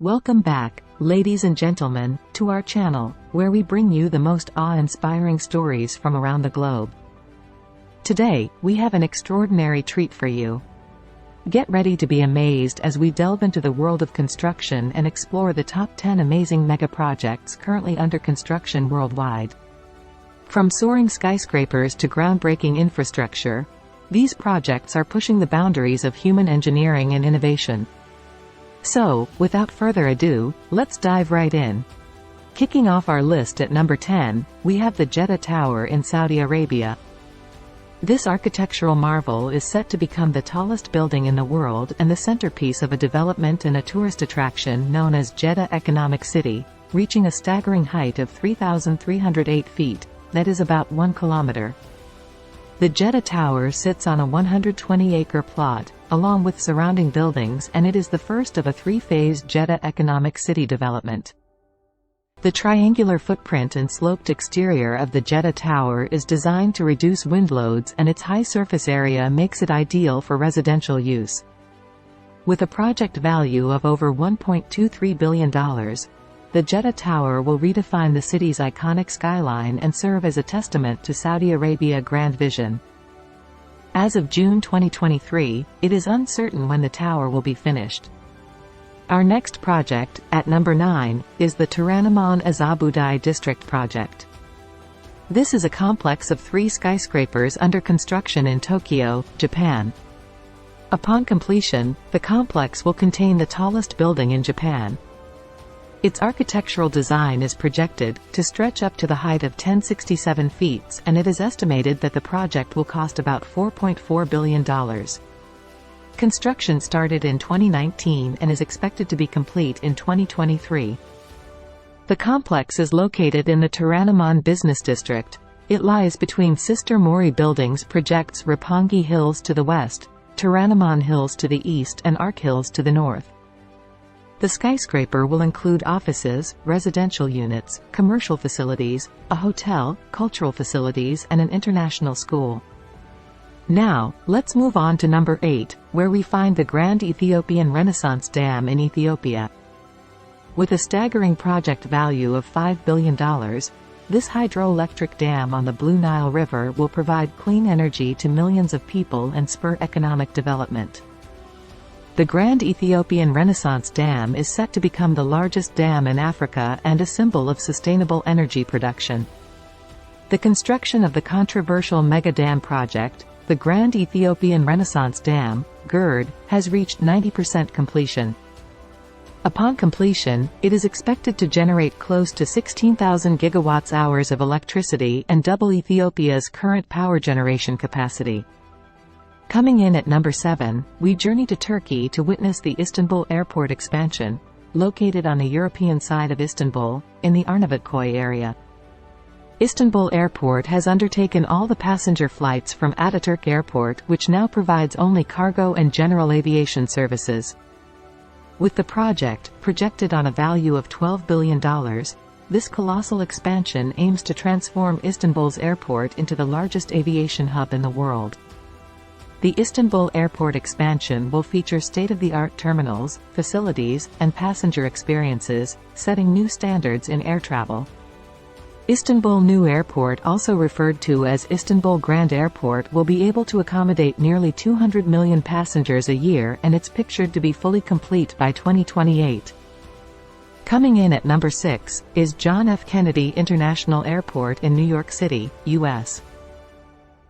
Welcome back, ladies and gentlemen, to our channel, where we bring you the most awe-inspiring stories from around the globe. Today, we have an extraordinary treat for you. Get ready to be amazed as we delve into the world of construction and explore the top 10 amazing mega projects currently under construction worldwide. From soaring skyscrapers to groundbreaking infrastructure, these projects are pushing the boundaries of human engineering and innovation. So, without further ado, let's dive right in. Kicking off our list at number 10, we have the Jeddah Tower in Saudi Arabia. This architectural marvel is set to become the tallest building in the world and the centerpiece of a development and a tourist attraction known as Jeddah Economic City, reaching a staggering height of 3,308 feet, that is about 1 kilometer. The Jeddah Tower sits on a 120-acre plot, along with surrounding buildings, and it is the first of a three-phase Jeddah Economic City development. The triangular footprint and sloped exterior of the Jeddah Tower is designed to reduce wind loads, and its high surface area makes it ideal for residential use. With a project value of over $1.23 billion, the Jeddah Tower will redefine the city's iconic skyline and serve as a testament to Saudi Arabia's grand vision. As of June 2023, it is uncertain when the tower will be finished. Our next project, at number 9, is the Toranomon Azabudai District project. This is a complex of 3 skyscrapers under construction in Tokyo, Japan. Upon completion, the complex will contain the tallest building in Japan. Its architectural design is projected to stretch up to the height of 1067 feet, and it is estimated that the project will cost about $4.4 billion. Construction started in 2019 and is expected to be complete in 2023. The complex is located in the Toranomon Business District. It lies between sister Mori buildings projects Roppongi Hills to the west, Toranomon Hills to the east, and Ark Hills to the north. The skyscraper will include offices, residential units, commercial facilities, a hotel, cultural facilities, and an international school. Now, let's move on to number 8, where we find the Grand Ethiopian Renaissance Dam in Ethiopia. With a staggering project value of $5 billion, this hydroelectric dam on the Blue Nile River will provide clean energy to millions of people and spur economic development. The Grand Ethiopian Renaissance Dam is set to become the largest dam in Africa and a symbol of sustainable energy production. The construction of the controversial mega dam project, the Grand Ethiopian Renaissance Dam, GERD, has reached 90% completion. Upon completion, it is expected to generate close to 16,000 gigawatt-hours of electricity and double Ethiopia's current power generation capacity. Coming in at number 7, we journey to Turkey to witness the Istanbul Airport expansion, located on the European side of Istanbul, in the Arnavutköy area. Istanbul Airport has undertaken all the passenger flights from Ataturk Airport, which now provides only cargo and general aviation services. With the project, projected on a value of $12 billion, this colossal expansion aims to transform Istanbul's airport into the largest aviation hub in the world. The Istanbul Airport expansion will feature state-of-the-art terminals, facilities, and passenger experiences, setting new standards in air travel. Istanbul New Airport, also referred to as Istanbul Grand Airport, will be able to accommodate nearly 200 million passengers a year, and it's pictured to be fully complete by 2028. Coming in at number 6, is John F. Kennedy International Airport in New York City, U.S.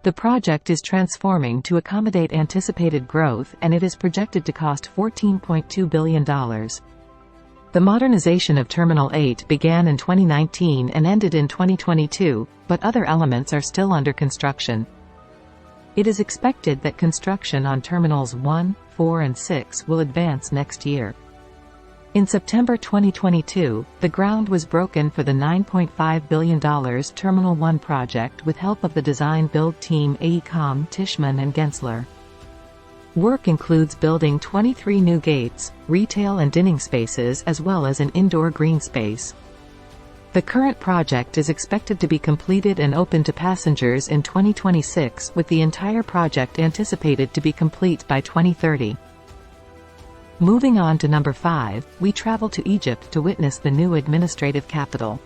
The project is transforming to accommodate anticipated growth, and it is projected to cost $14.2 billion. The modernization of Terminal 8 began in 2019 and ended in 2022, but other elements are still under construction. It is expected that construction on Terminals 1, 4 and 6 will advance next year. In September 2022, the ground was broken for the $9.5 billion Terminal 1 project with help of the design-build team AECOM, Tishman and Gensler. Work includes building 23 new gates, retail and dining spaces, as well as an indoor green space. The current project is expected to be completed and open to passengers in 2026, with the entire project anticipated to be complete by 2030. Moving on to number 5, we travel to Egypt to witness the new administrative capital.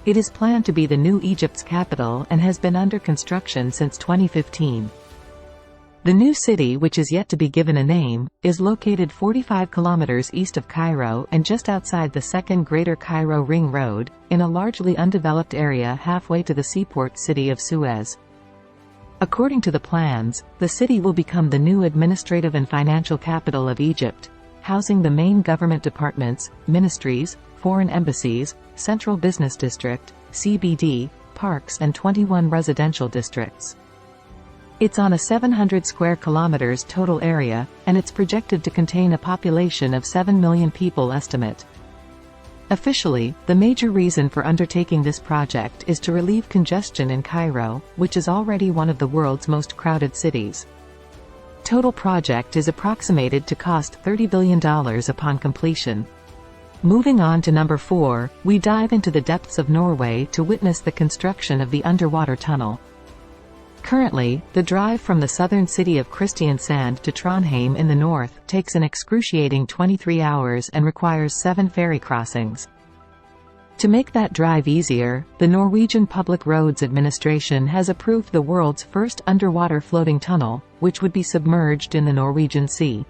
It is planned to be the new Egypt's capital and has been under construction since 2015. The new city, which is yet to be given a name, is located 45 kilometers east of Cairo and just outside the second Greater Cairo Ring Road, in a largely undeveloped area halfway to the seaport city of Suez. According to the plans, the city will become the new administrative and financial capital of Egypt, housing the main government departments, ministries, foreign embassies, Central Business District, CBD, parks and 21 residential districts. It's on a 700 square kilometers total area, and it's projected to contain a population of 7 million people estimate. Officially, the major reason for undertaking this project is to relieve congestion in Cairo, which is already one of the world's most crowded cities. Total project is approximated to cost $30 billion upon completion. Moving on to number 4, we dive into the depths of Norway to witness the construction of the underwater tunnel. Currently, the drive from the southern city of Kristiansand to Trondheim in the north takes an excruciating 23 hours and requires 7 ferry crossings. To make that drive easier, the Norwegian Public Roads Administration has approved the world's first underwater floating tunnel, which would be submerged in the Norwegian Sea.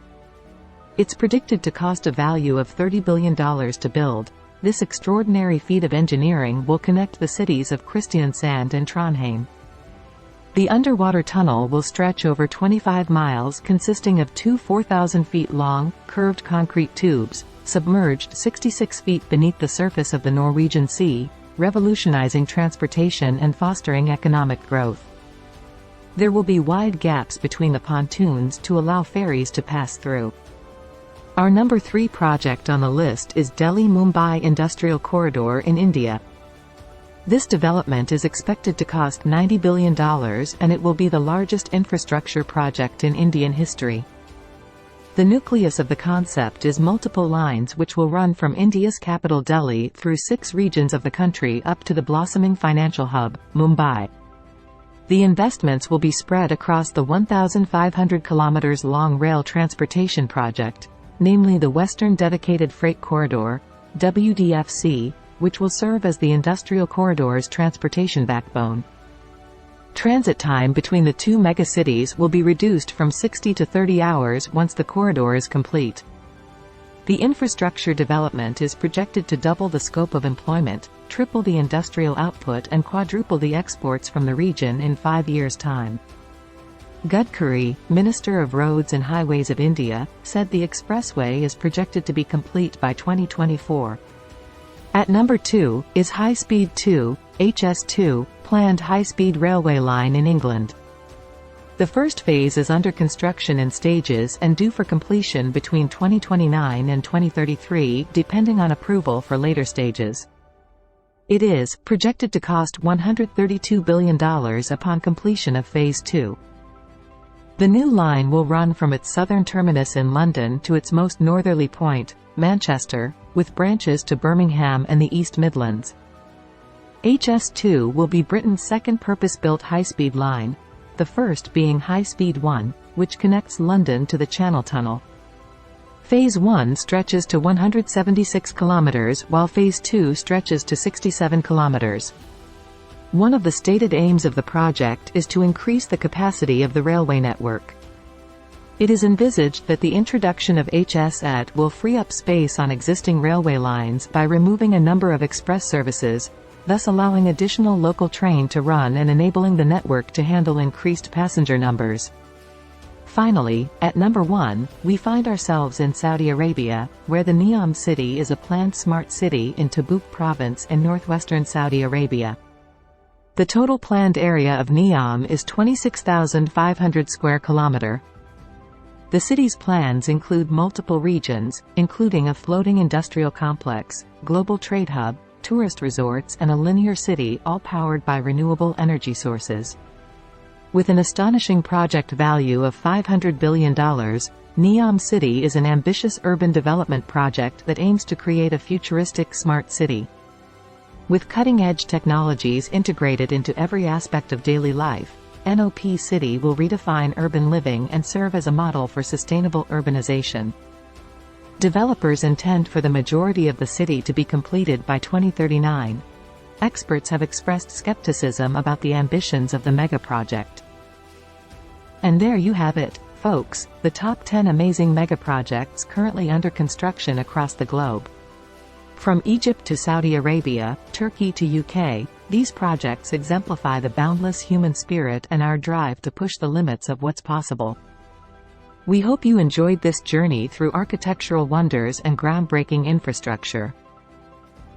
It's predicted to cost a value of $30 billion to build. This extraordinary feat of engineering will connect the cities of Kristiansand and Trondheim. The underwater tunnel will stretch over 25 miles, consisting of 2 4,000 feet long, curved concrete tubes, submerged 66 feet beneath the surface of the Norwegian Sea, revolutionizing transportation and fostering economic growth. There will be wide gaps between the pontoons to allow ferries to pass through. Our number 3 project on the list is Delhi-Mumbai Industrial Corridor in India. This development is expected to cost $90 billion and it will be the largest infrastructure project in Indian history. The nucleus of the concept is multiple lines which will run from India's capital Delhi through 6 regions of the country up to the blossoming financial hub, Mumbai. The investments will be spread across the 1,500 kilometers long rail transportation project, namely the Western Dedicated Freight Corridor, WDFC, which will serve as the industrial corridor's transportation backbone. Transit time between the 2 megacities will be reduced from 60 to 30 hours once the corridor is complete. The infrastructure development is projected to double the scope of employment, triple the industrial output and quadruple the exports from the region in 5 years' time. Gadkari, Minister of Roads and Highways of India, said the expressway is projected to be complete by 2024. At number 2, is High Speed 2, HS2, planned high-speed railway line in England. The first phase is under construction in stages and due for completion between 2029 and 2033 depending on approval for later stages. It is projected to cost $132 billion upon completion of Phase 2. The new line will run from its southern terminus in London to its most northerly point, Manchester, with branches to Birmingham and the East Midlands. HS2 will be Britain's second purpose-built high-speed line, the first being High Speed 1, which connects London to the Channel Tunnel. Phase 1 stretches to 176 kilometers while Phase 2 stretches to 67 kilometers. One of the stated aims of the project is to increase the capacity of the railway network. It is envisaged that the introduction of HS8 will free up space on existing railway lines by removing a number of express services, thus allowing additional local train to run and enabling the network to handle increased passenger numbers. Finally, at number 1, we find ourselves in Saudi Arabia, where the Neom city is a planned smart city in Tabuk province in northwestern Saudi Arabia. The total planned area of Neom is 26,500 square kilometer. The city's plans include multiple regions, including a floating industrial complex, global trade hub, tourist resorts and a linear city, all powered by renewable energy sources. With an astonishing project value of $500 billion, Neom City is an ambitious urban development project that aims to create a futuristic smart city. With cutting-edge technologies integrated into every aspect of daily life, NOP City will redefine urban living and serve as a model for sustainable urbanization. Developers intend for the majority of the city to be completed by 2039. Experts have expressed skepticism about the ambitions of the mega-project. And there you have it, folks, the top 10 amazing mega-projects currently under construction across the globe. From Egypt to Saudi Arabia, Turkey to UK, these projects exemplify the boundless human spirit and our drive to push the limits of what's possible. We hope you enjoyed this journey through architectural wonders and groundbreaking infrastructure.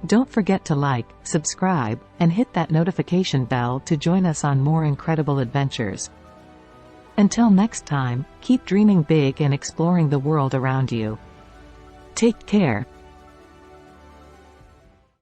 Don't forget to like, subscribe, and hit that notification bell to join us on more incredible adventures. Until next time, keep dreaming big and exploring the world around you. Take care.